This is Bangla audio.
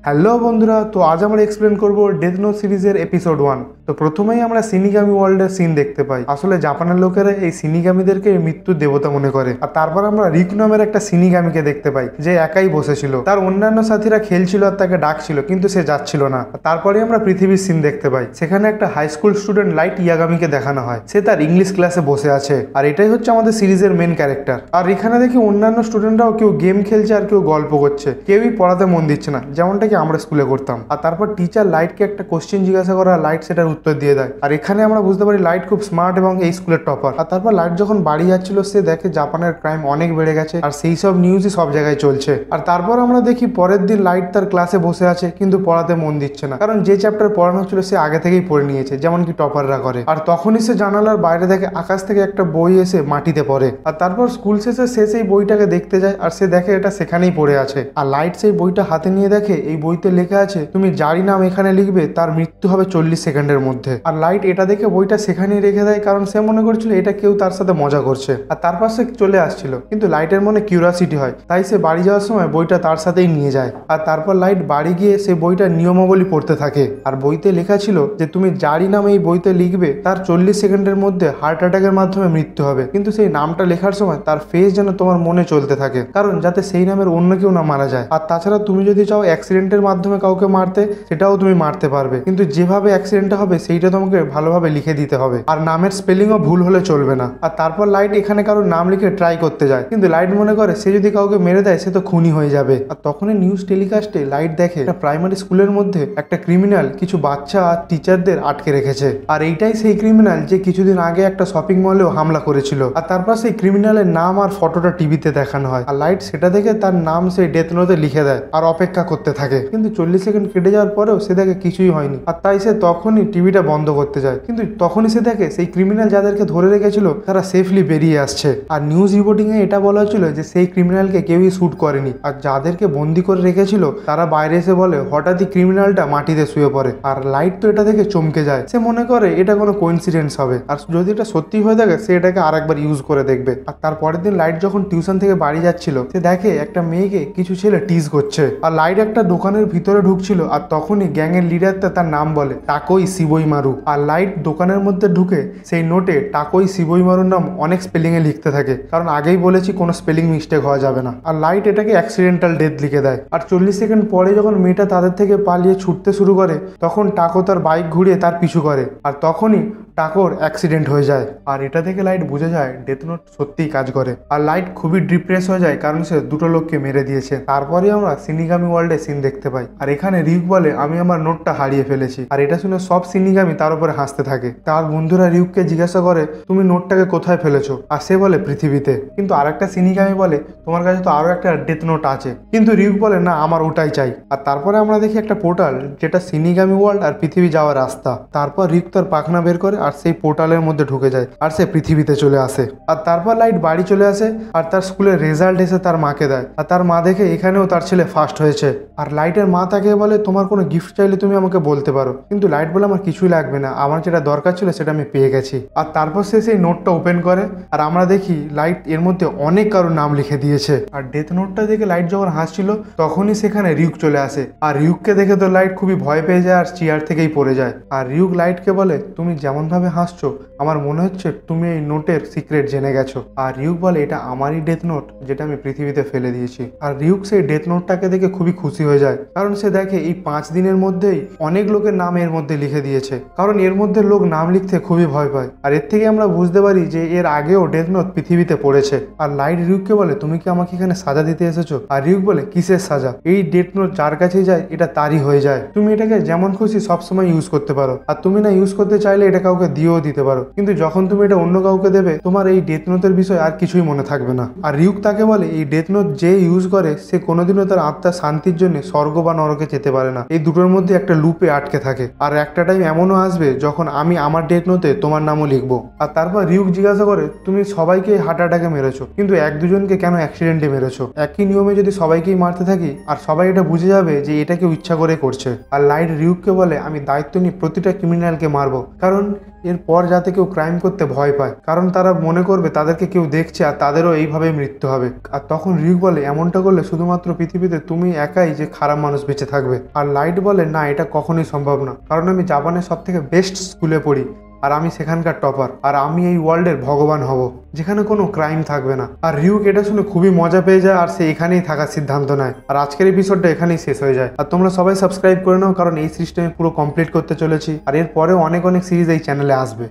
হ্যালো বন্ধুরা, তো আজ আমরা এক্সপ্লেন করব ডেথ নোট সিরিজের এপিসোড 1। তো প্রথমেই আমরা সিনিগামি ওয়ার্ল্ডের সিন দেখতে পাই। আসলে জাপানের লোকেরা এই সিনিগামিদেরকে মৃত্যুর দেবতা মনে করে। আর তারপর আমরা রিক নামের একটা সিনিগামিকে দেখতে পাই, যে একাই বসেছিল। তার অন্যান্য সাথীরা খেলছিল আর তাকে ডাকছিল, কিন্তু সে যাচ্ছিল না। তারপরে আমরা পৃথিবীর সিন দেখতে পাই। সেখানে একটা হাই স্কুল স্টুডেন্ট লাইট ইয়াগামিকে দেখানো হয়। সে তার ইংলিশ ক্লাসে বসে আছে, আর এটাই হচ্ছে আমাদের সিরিজের মেন ক্যারেক্টার। আর এখানে দেখি অন্যান্য স্টুডেন্টরাও কেউ গেম খেলছে আর কেউ গল্প করছে, কেউই পড়াতে মন দিচ্ছে না, যেমনটা কি আমরা স্কুলে করতাম। আর তারপর টিচার লাইটকে একটা কোশ্চেন জিজ্ঞাসা করা, লাইট সেটার উত্তর দিয়ে দেয়। আর এখানে আমরা বুঝতে পারি লাইট খুব স্মার্ট এবং এই স্কুলের টপার। আর তারপর লাইট যখন বাড়ি যাচ্ছিল, সে দেখে জাপানের ক্রাইম অনেক বেড়ে গেছে, আর সেই সব নিউজই সব জায়গায় চলছে। আর তারপর আমরা দেখি পরের দিন লাইট তার ক্লাসে বসে আছে, কিন্তু পড়াতে মন দিচ্ছে না, কারণ যে চ্যাপ্টার পড়ানো ছিল সে আগে থেকেই পড়ে নিয়েছে, যেমন কি টপাররা করে। আর তখনই সে জানালার বাইরে দেখে আকাশ থেকে একটা বই এসে মাটিতে পড়ে। আর তারপর স্কুল শেষে সে সেই বইটাকে দেখতে যায়, আর সে দেখে এটা সেখানেই পড়ে আছে। আর লাইট সেই বইটা হাতে নিয়ে দেখে এই বইতে লেখা আছে, তুমি যারই নাম এখানে লিখবে তার মৃত্যু হবে 40 সেকেন্ডের মধ্যে। আর লাইট এটা দেখে বইটা সেখানেই রেখে দেয়, কারণ সে মনে করছিল এটা কেউ তার সাথে মজা করছে। আর তারপর সে চলে আসছিল, কিন্তু লাইটের মনে কিউরিয়াসিটি হয়, তাই সে বাড়ি যাওয়ার সময় বইটা তার সাথেই নিয়ে যায়। আর তারপর লাইট বাড়ি গিয়ে সে বইটার নিয়মাবলী পড়তে থাকে। আর বইতে লেখা ছিল যে তুমি যারই নাম এই বইতে লিখবে তার 40 সেকেন্ডের মধ্যে হার্ট অ্যাটাকের মাধ্যমে মৃত্যু হবে। কিন্তু সেই নামটা লেখার সময় তার ফেস যেন তোমার মনে চলতে থাকে, কারণ যাতে সেই নামের অন্য কেউ না মারা যায়। আর তাছাড়া তুমি যদি চাও অ্যাক্সিডেন্টের মাধ্যমে কাউকে মারতে, সেটাও তুমি মারতে পারবে, কিন্তু যেভাবে অ্যাক্সিডেন্টটা হবে সেইটা তোমাকে ভালোভাবে লিখে দিতে হবে। আর নামের স্পেলিংও ভুল হলে চলবে না। আর তারপর লাইট এখানে কারোর নাম লিখে ট্রাই করতে যায়, কিন্তু লাইট মনে করে সে যদি কাউকে মেরে দেয় সে তো খুনি হয়ে যাবে। আর তখনই নিউজ টেলিকাস্টে লাইট দেখে একটা প্রাইমারি স্কুলের মধ্যে একটা ক্রিমিনাল কিছু বাচ্চা আর টিচারদের আটকে রেখেছে। আর এইটাই সেই ক্রিমিনাল যে কিছুদিন আগে একটা শপিং মলেও হামলা করেছিল। আর তারপর সেই ক্রিমিনালের নাম আর ফটোটা টিভিতে দেখানো হয়। আর লাইট সেটা দেখে তার নাম সেই ডেথ নোটে লিখে দেয় আর অপেক্ষা করতে থাকে। কিন্তু 40 সেকেন্ড কেটে যাওয়ার পরেও সে দেখে কিছুই হয়নি। আর তাই সে তখনই টিভিটা বন্ধ করতে যায়, কিন্তু তখনই সে দেখে সেই ক্রিমিনাল যাদেরকে ধরে রেখেছিল তারা সেফলি বেরিয়ে আসছে। আর নিউজ রিপোর্টিং এ এটা বলা হচ্ছিল যে সেই ক্রিমিনালকে কেউই শুট করেনি, আর যাদেরকে বন্দি করে রেখেছিল তারা বাইরে এসে বলে হঠাৎই ক্রিমিনালটা মাটিতে শুয়ে পড়ে। আর লাইট তো এটা দেখে চমকে যায়, সে মনে করে এটা কোনো কোইন্সিডেন্স হবে, আর যদি এটা সত্যি হয়ে থাকে সে এটাকে আরেকবার ইউজ করে দেখবে। আর তারপরের দিন লাইট যখন টিউশন থেকে বাড়ি যাচ্ছিল, সে দেখে একটা মেয়েকে কিছু ছেলে টিজ করছে। আর লাইট একটা দোকানের ভিতরে ঢুকছিল, আর তখনই গ্যাংয়ের লিডারটা তার নাম বলে টাকোই শিবইমারু। আর লাইট দোকানের মধ্যে ঢুকে সেই নোটে টাকোই শিবইমারুর নাম অনেক স্পেলিং এ লিখতে থাকে, কারণ আগেই বলেছি কোনো স্পেলিং মিস্টেক হওয়া যাবে না। আর লাইট এটাকে অ্যাক্সিডেন্টাল ডেথ লিখে দেয়। আর 40 সেকেন্ড পরে যখন মেয়েটা তাদের থেকে পালিয়ে ছুটতে শুরু করে, তখন টাকো তার বাইক ঘুরিয়ে তার পিছু করে। আর তখনই টাকোর অ্যাক্সিডেন্ট হয়ে যায়। আর এটা থেকে লাইট বুঝে যায় ডেথ নোট সত্যিই কাজ করে। আর লাইট খুবই ডিপ্রেস হয়ে যায়, কারণ সে দুটো লোককে মেরে দিয়েছে। তারপরে আমরা সিনিগামি ওয়ার্ল্ডে সিন দেখতে পাই। আর এখানে রিক বলে আমি আমার নোটটা হারিয়ে ফেলেছি। আর এটা শুনে সব সিনিগামি তার উপরে হাসতে থাকে। তার বন্ধুরা রিককে জিজ্ঞাসা করে তুমি নোটটাকে কোথায় ফেলেছো, আর সে বলে পৃথিবীতে। কিন্তু আরেকটা সিনিগামি বলে তোমার কাছে তো আরো একটা ডেথ নোট আছে, কিন্তু রিক বলে না আমার ওটাই চাই। আর তারপরে আমরা দেখি একটা পোর্টাল, যেটা সিনিগামি ওয়ার্ল্ড আর পৃথিবী যাওয়ার রাস্তা। তারপর রিক তার পাখনা বের করে আর সেই পোর্টালের মধ্যে ঢুকে যায়, আর সে পৃথিবীতে চলে আসে। আর তারপর লাইট বাড়ি চলে আসে, আর তার স্কুলের রেজাল্ট এসে তার মাকে দেয়। আর তার মা দেখে এখানেও তার ছেলে ফার্স্ট হয়েছে। আর লাইটের মা তাকে বলে তোমার কোনো গিফট চাইলে তুমি আমাকে বলতে পারো, কিন্তু লাইট বলে আমার কিছুই লাগবে না, আমার যেটা দরকার ছিল সেটা আমি পেয়ে গেছি। আর তারপর সে সেই নোটটা ওপেন করে, আর আমরা দেখি লাইট এর মধ্যে অনেক কারোর নাম লিখে দিয়েছে। আর ডেথ নোটটা দেখে লাইট যখন হাসছিল, তখনই সেখানে রিউক চলে আসে। আর রিউককে দেখে তো লাইট খুবই ভয় পেয়ে যায় আর চেয়ার থেকেই পড়ে যায়। আর রিউক লাইটকে বলে তুমি যেমন ভাবে হাসছো আমার মনে হচ্ছে তুমি এই নোটের সিক্রেট জেনে গেছো। আর রিউক বলে এটা আমারই ডেথ নোট, যেটা আমি পৃথিবীতে ফেলে দিয়েছি। আর রিউক সেই ডেথ নোটটাকে দেখে খুবই খুশি হয়ে যায়, কারণ সে দেখে এই 5 দিনের মধ্যেই অনেক লোকের নাম এর মধ্যে লিখে দিয়েছে, কারণ এর মধ্যে লোক নাম লিখতে খুবই ভয় পায়। আর এর থেকে আমরা বুঝতে পারি যে এর আগেও ডেথ নোট পৃথিবীতে পড়েছে। আর লাইট রিউককে বলে তুমি কি আমাকে এখানে সাজা দিতে এসেছো? আর রিউক বলে কিসের সাজা, এই ডেথ নোট যার কাছেই যায় এটা তারই হয়ে যায়, তুমি এটাকে যেমন খুশি সবসময় ইউজ করতে পারো, আর তুমি না ইউজ করতে চাইলে এটা কাউকে দিয়েও দিতে পারো, কিন্তু যখন তুমি এটা অন্য কাউকে দেবে তোমার এই ডেথ নোটের বিষয় আর কিছুই মনে থাকবে না। আর রিউক তাকে বলে এই ডেথ নোট যে ইউজ করে সে কোনোদিনও তার আত্মার শান্তির জন্য স্বর্গ বা নরকে যেতে পারে না, এই দুটোর মধ্যে একটা লুপে আটকে থাকে। আর একটা টাইম এমনও আসবে যখন আমি আমার ডেথ নোটে তোমার নামও লিখবো। আর তারপর রিউক জিজ্ঞাসা করে তুমি সবাইকে হার্ট অ্যাটাকে মেরেছো, কিন্তু 1-2জনকে কেন অ্যাক্সিডেন্টে মেরেছো? একই নিয়মে যদি সবাইকেই মারতে থাকি আর সবাই এটা বুঝে যাবে যে এটা কেউ ইচ্ছা করে করছে। আর লাইট রিউককে বলে আমি দায়িত্ব নিয়ে প্রতিটা ক্রিমিনালকে মারবো, কারণ এরপর যাতে কেউ ক্রাইম করতে ভয় পায়, কারণ তারা মনে করবে তাদেরকে কেউ দেখছে আর তাদেরও এইভাবে মৃত্যু হবে। আর তখন রিক বলে এমনটা করলে শুধুমাত্র পৃথিবীতে তুমি একাই যে খারাপ মানুষ বেঁচে থাকবে। আর লাইট বলে না, এটা কখনোই সম্ভব না, কারণ আমি জাপানের সব থেকে বেস্ট স্কুলে পড়ি আর আমি সেখানকার টপার, আর আমি এই ওয়ার্ল্ডের ভগবান হব যেখানে কোনো ক্রাইম থাকবে না। আর রিউক এটা শুনে খুবই মজা পেয়ে যায় আর সে এখানেই থাকার সিদ্ধান্ত নেয়। আর আজকের এপিসোডটা এখানেই শেষ হয়ে যায়। আর তোমরা সবাই সাবস্ক্রাইব করে নাও, কারণ এই সিরিজটা আমি পুরো কমপ্লিট করতে চলেছি আর এরপরেও অনেক সিরিজ এই চ্যানেলে আসবে।